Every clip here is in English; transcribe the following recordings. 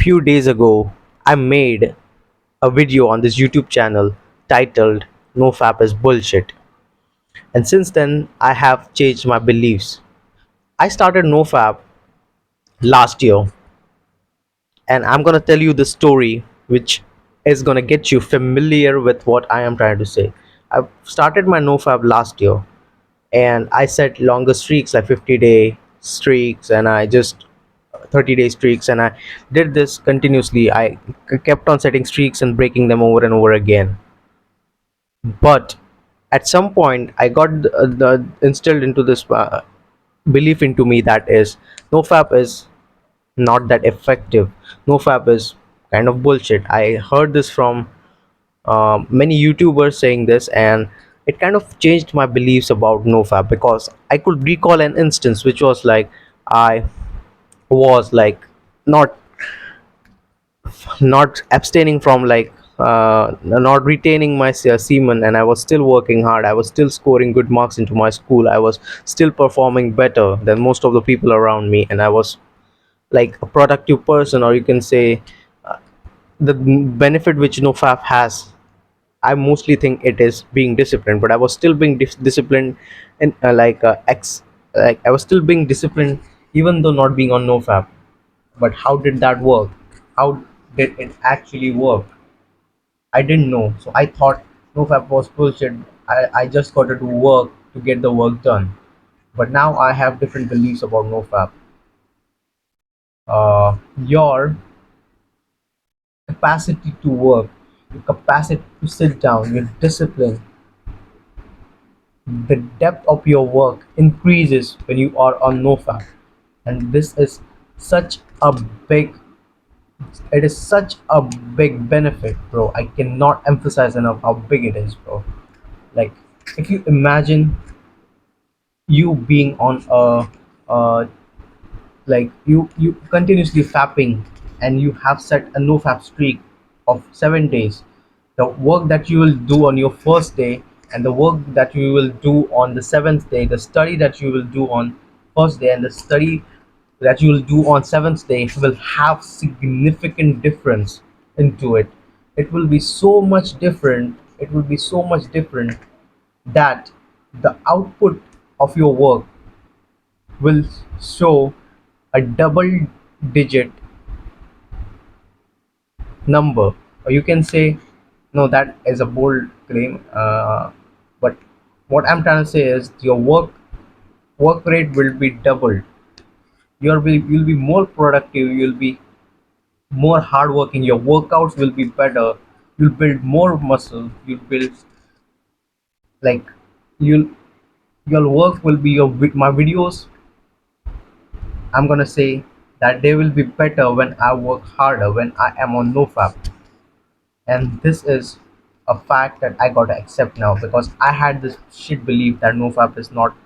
few days ago, I made a video on this YouTube channel titled Nofap is Bullshit. And since then, I have changed my beliefs. I started Nofap last year, and I'm gonna tell you the story which is gonna get you familiar with what I am trying to say. I started my Nofap last year, and I set longer streaks like 50-day streaks, and I just 30-day streaks, and I did this continuously. I kept on setting streaks and breaking them over and over again. But at some point, I got the instilled into this belief into me that is nofap is not that effective. Nofap is kind of bullshit. I heard this from many YouTubers saying this, and it kind of changed my beliefs about nofap because I could recall an instance which was like I was like not not abstaining from not retaining my semen, and I was still working hard. I was still scoring good marks into my school. I was still performing better than most of the people around me, and I was like a productive person, or you can say the benefit which nofap has. I mostly think it is being disciplined, but I was still being disciplined, and I was still being disciplined even though not being on nofap. But how did that work? How did it actually work? I didn't know. So I thought nofap was bullshit. I just got to do work to get the work done. But now I have different beliefs about nofap. Your capacity to work, your capacity to sit down, your discipline, the depth of your work increases when you are on nofap. And this is such a big it is such a big benefit, bro. I cannot emphasize enough how big it is, bro. Like, if you imagine you being on you continuously fapping, and you have set a no fap streak of 7 days. The work that you will do on your first day, and the work that you will do on the seventh day, the study that you will do on first day, and the study that you will do on seventh day will have significant difference into it. It will be so much different. It will be so much different that the output of your work will show a double digit number. Or you can say, no, that is a bold claim. But what I'm trying to say is your work rate will be doubled. You'll be more productive. You'll be more hardworking. Your workouts will be better. You'll build more muscle. You'll build like you'll your work will be my videos. I'm gonna say that they will be better when I work harder, when I am on nofap. And this is a fact that I gotta accept now, because I had this shit belief that nofap is not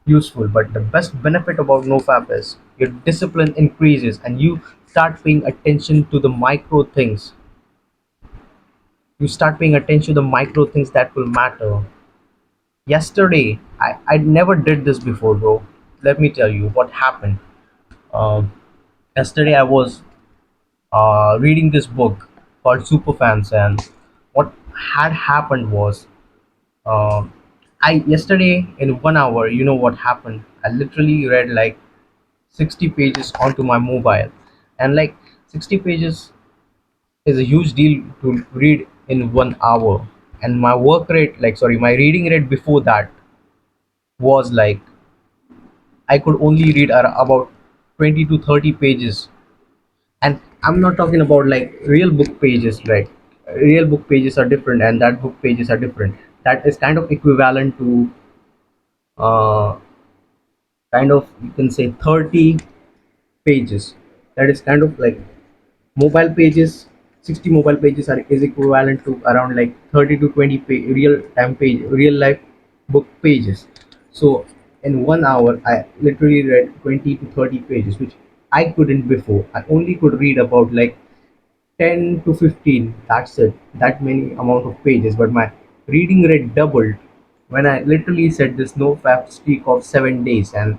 useful. But the best benefit about nofap is your discipline increases, and you start paying attention to the micro things. You start paying attention to the micro things that will matter. Yesterday, I never did this before, bro. Let me tell you what happened. um, Yesterday I was reading this book called Superfans, and what had happened was, uh, I yesterday in 1 hour, you know what happened? I literally read like 60 pages onto my mobile, and like 60 pages is a huge deal to read in 1 hour. And my work rate, like sorry, my reading rate before that was like I could only read about 20 to 30 pages. And I'm not talking about like real book pages, right? Real book pages are different, and that book pages are different. That is kind of equivalent to uh, kind of, you can say, 30 pages. That is kind of like mobile pages. 60 mobile pages are is equivalent to around like 30 to 20 real time page, real life book pages. So in 1 hour I literally read 20 to 30 pages, which I couldn't before. I only could read about like 10 to 15, that's it, that many amount of pages. But my reading rate doubled when I literally said this no fap streak of 7 days. And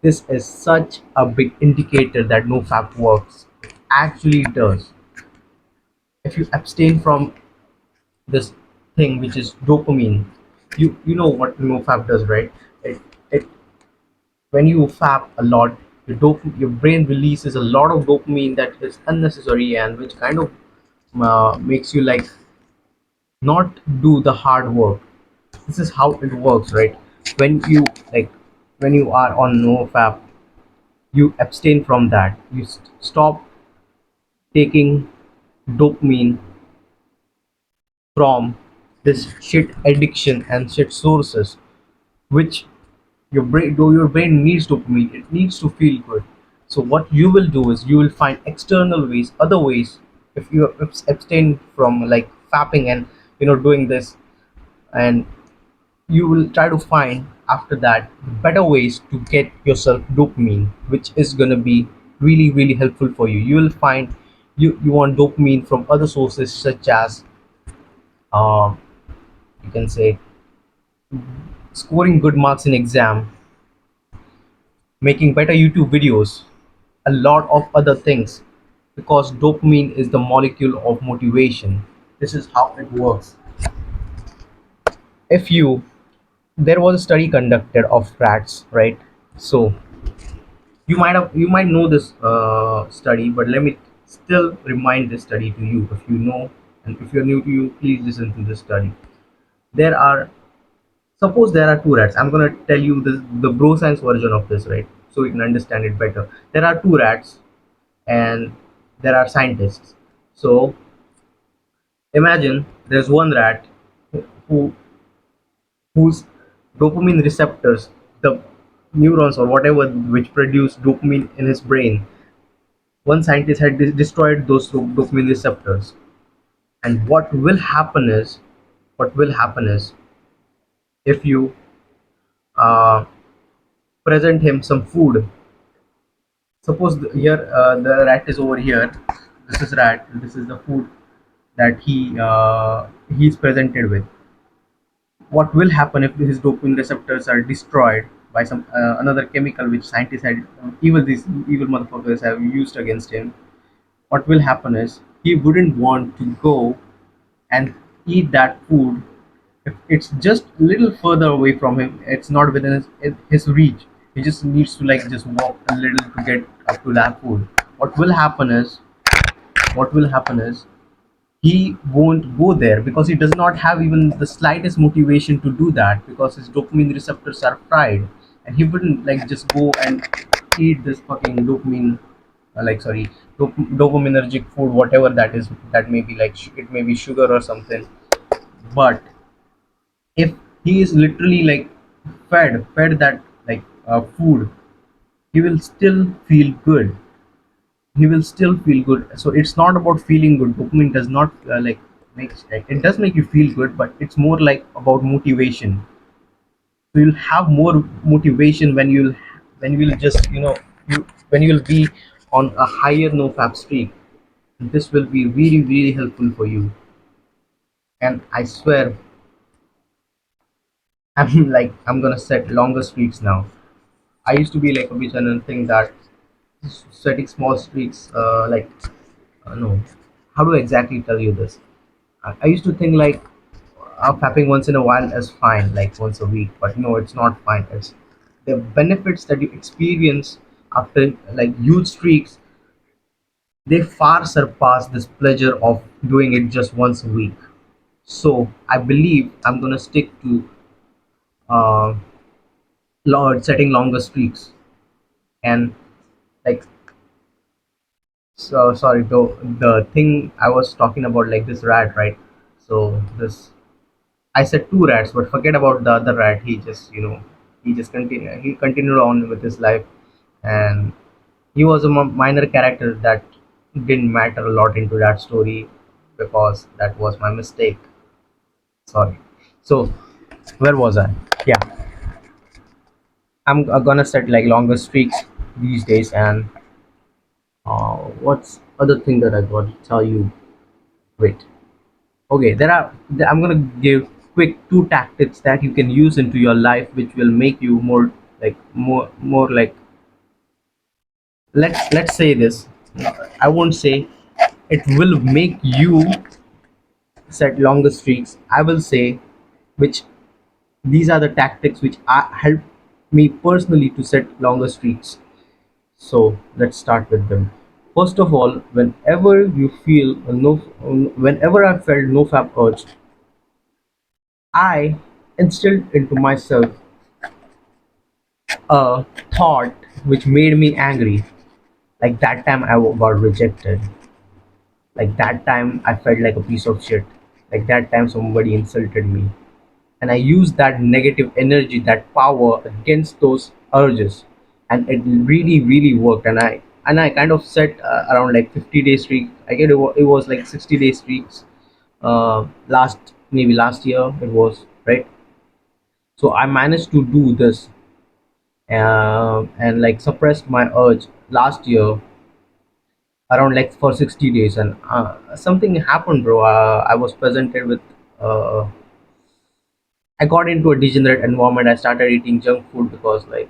this is such a big indicator that no fap works. actually does. If you abstain from this thing which is dopamine, you know what Nofap does, right? It when you fap a lot, your brain releases a lot of dopamine that is unnecessary and which kind of makes you like not do the hard work. This is how it works, right? When you like when you are on Nofap, you abstain from that. You stop taking dopamine from this shit addiction and shit sources, which your brain needs dopamine. It needs to feel good. So what you will do is you will find external ways, other ways. If you abstain from like fapping and doing this, and you will try to find after that better ways to get yourself dopamine, which is gonna be really helpful for you. You will find you want dopamine from other sources such as um, you can say scoring good marks in exam, making better YouTube videos, a lot of other things, because dopamine is the molecule of motivation. This is how it works. If you There was a study conducted of rats, right? So you might know this study, but let me still remind this study to you if you know, and if you're new to you, please listen to this study. There are Suppose there are two rats. I'm gonna tell you the bro science version of this, right? So you can understand it better. There are two rats, and there are scientists. So imagine there's one rat who whose dopamine receptors, the neurons or whatever which produce dopamine in his brain, one scientist had destroyed those dopamine receptors. And what will happen is if you uh, present him some food. Suppose here the rat is over here. This is rat. This is the food that he's presented with. What will happen if his dopamine receptors are destroyed by some another chemical which scientists had these evil motherfuckers have used against him? What will happen is he wouldn't want to go and eat that food if it's just a little further away from him. It's not within his reach. He just needs to like just walk a little to get up to that food. What will happen is he won't go there because he does not have even the slightest motivation to do that, because his dopamine receptors are fried, and he wouldn't like just go and eat this fucking dopamine like sorry dopaminergic food, whatever that is. That may be like it may be sugar or something. But if he is literally like fed that like food, he will still feel good. So it's not about feeling good. Dopamine does not makes it does make you feel good, but it's more like about motivation. So you'll have more motivation when you'll just when you'll be on a higher no fap streak. This will be really helpful for you. And I swear, I'm gonna set longer streaks now. I used to be like a bitch and think that setting small streaks no, how do I exactly tell you this? I used to think like fapping once in a while is fine, like once a week, but no, it's not fine. It's the benefits that you experience after like huge streaks, they far surpass this pleasure of doing it just once a week. So I believe I'm gonna stick to uh, setting longer streaks. And like so sorry, the thing I was talking about, like this rat, right? So this I said two rats, but forget about the other rat. He continued on with his life, and he was a minor character that didn't matter a lot into that story, because that was my mistake. Sorry. So where was I? Yeah, I'm gonna set like longer streaks these days. And what's other thing that I got to tell you? Wait. Okay, I'm gonna give quick two tactics that you can use into your life, which will make you more like more like let's say this. I won't say it will make you set longer streaks. I will say which these are the tactics which help me personally to set longer streaks. So let's start with them. First of all, whenever I felt no fap urge, I instilled into myself a thought which made me angry. Like that time got rejected. Like that time I felt like a piece of shit. Like that time somebody insulted me. And I used that negative energy, that power against those urges. And it really, really worked. And I kind of set around like 50-day streak. I get it was like 60-day streaks. Last year it was right. So I managed to do this and like suppressed my urge last year around like for 60 days and something happened, bro. I was presented with uh, I got into a degenerate environment. I started eating junk food because like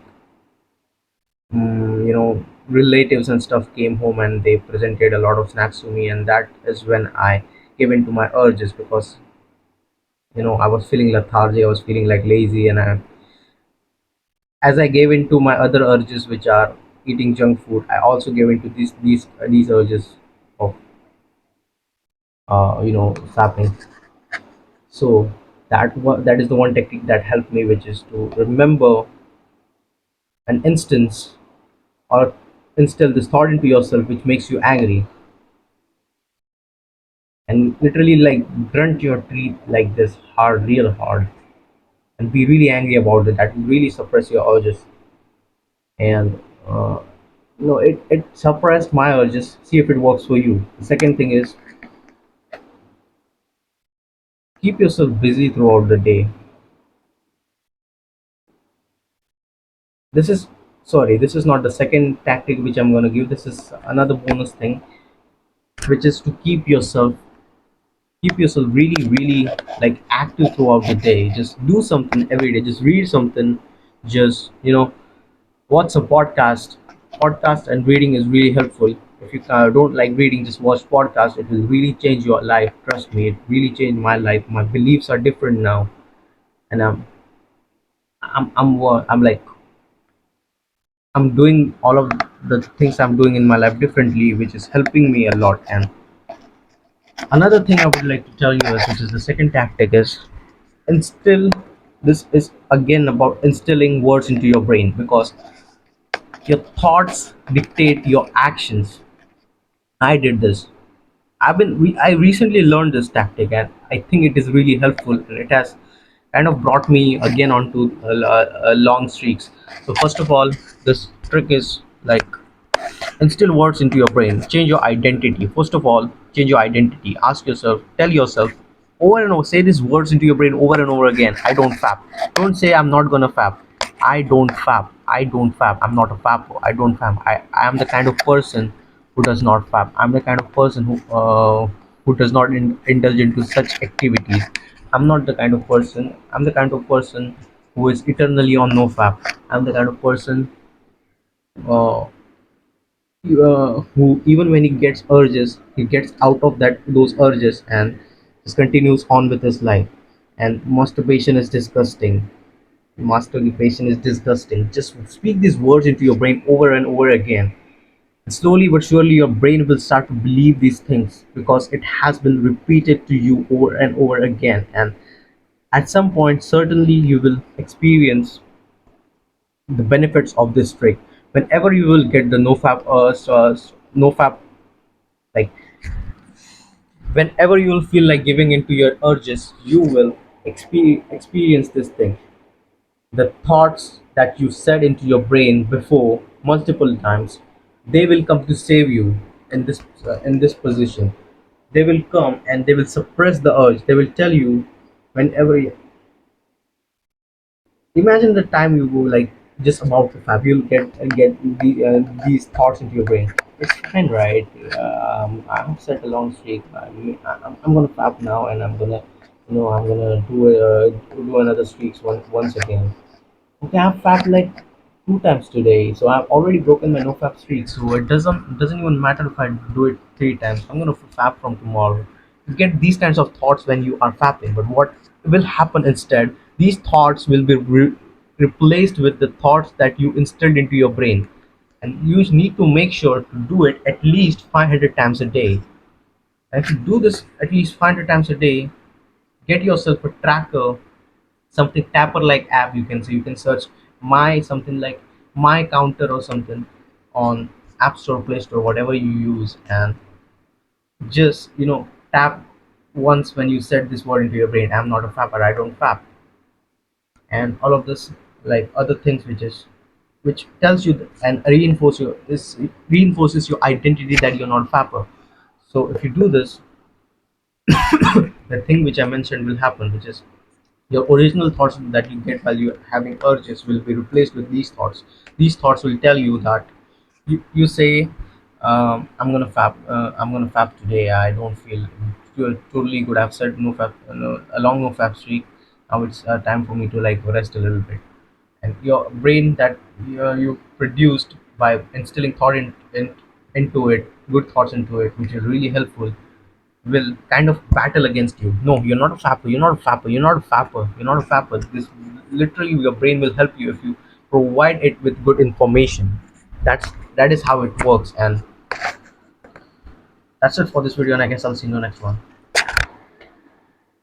relatives and stuff came home and they presented a lot of snacks to me, and that is when I gave into my urges because I was feeling lethargy, I was feeling like lazy, and as I gave into my other urges, which are eating junk food, I also gave into these urges of sapping. So that is the one technique that helped me, which is to remember an instance or instill this thought into yourself which makes you angry, and literally like grunt your teeth like this hard, real hard, and be really angry about it. That will really suppress your urges. And it suppressed my urges. See if it works for you. The second thing is keep yourself busy throughout the day. This is sorry, this is not the second tactic which I'm going to give. This is another bonus thing, which is to keep yourself really, really like active throughout the day. Just do something every day. Just read something. Just watch a podcast and reading is really helpful. If you don't like reading, just watch podcast. It will really change your life. Trust me, it really changed my life. My beliefs are different now, and I'm like I'm doing all of the things I'm doing in my life differently, which is helping me a lot. And another thing I would like to tell you is, which is the second tactic, is instill. This is again about instilling words into your brain, because your thoughts dictate your actions. I did this. I recently learned this tactic, and I think it is really helpful, and it has kind of brought me again onto long streaks. So first of all, this trick is like instill words into your brain. Change your identity. First of all, change your identity. Ask yourself, tell yourself over and over, say these words into your brain over and over again. I don't fap. Don't say I'm not gonna fap. I don't fap. I don't fap. I'm not a fapper. I don't fap. I am the kind of person who does not fap. I'm the kind of person who does not indulge into such activities. I'm not the kind of person. I'm the kind of person who is eternally on no fap. I'm the kind of person uh, who even when he gets urges, he gets out of that those urges and just continues on with his life. And masturbation is disgusting. Just speak these words into your brain over and over again, and slowly but surely your brain will start to believe these things because it has been repeated to you over and over again. And at some point certainly you will experience the benefits of this trick. Whenever you will get the nofap, like whenever you will feel like giving into your urges, you will experience this thing. The thoughts that you said into your brain before multiple times, they will come to save you in this position. They will come and they will suppress the urge. They will tell you whenever imagine the time you go like just about to fap, you'll these thoughts into your brain. It's fine, right? I've set a long streak. I'm gonna fap now, and I'm gonna do another streaks once again. Okay, I've fapped like two times today, so I've already broken my nofap streak. So it doesn't even matter if I do it three times. I'm gonna fap from tomorrow. You get these kinds of thoughts when you are fapping, but what will happen instead? These thoughts will be replaced with the thoughts that you instilled into your brain, and you need to make sure to do it at least 500 times a day. And if you do this at least 500 times a day, get yourself a tracker, something tapper like app. You can search my something like my counter or something on app store, play store, whatever you use, and just tap once when you set this word into your brain. I'm not a fapper, I don't fap. And all of this, like other things, which tells you and reinforces your identity that you're not a fapper. So if you do this, the thing which I mentioned will happen, which is your original thoughts that you get while you're having urges will be replaced with these thoughts. These thoughts will tell you that you say, I'm gonna fap today. I don't feel totally good. I've said no fap, no, a long no fap streak. Now it's time for me to like rest a little bit. And your brain that you produced by instilling thought into it, good thoughts into it, which is really helpful, will kind of battle against you. No, you're not a fapper. You're not a fapper. You're not a fapper. You're not a fapper. This literally your brain will help you if you provide it with good information. That is how it works, and that's it for this video. And I guess I'll see you in the next one.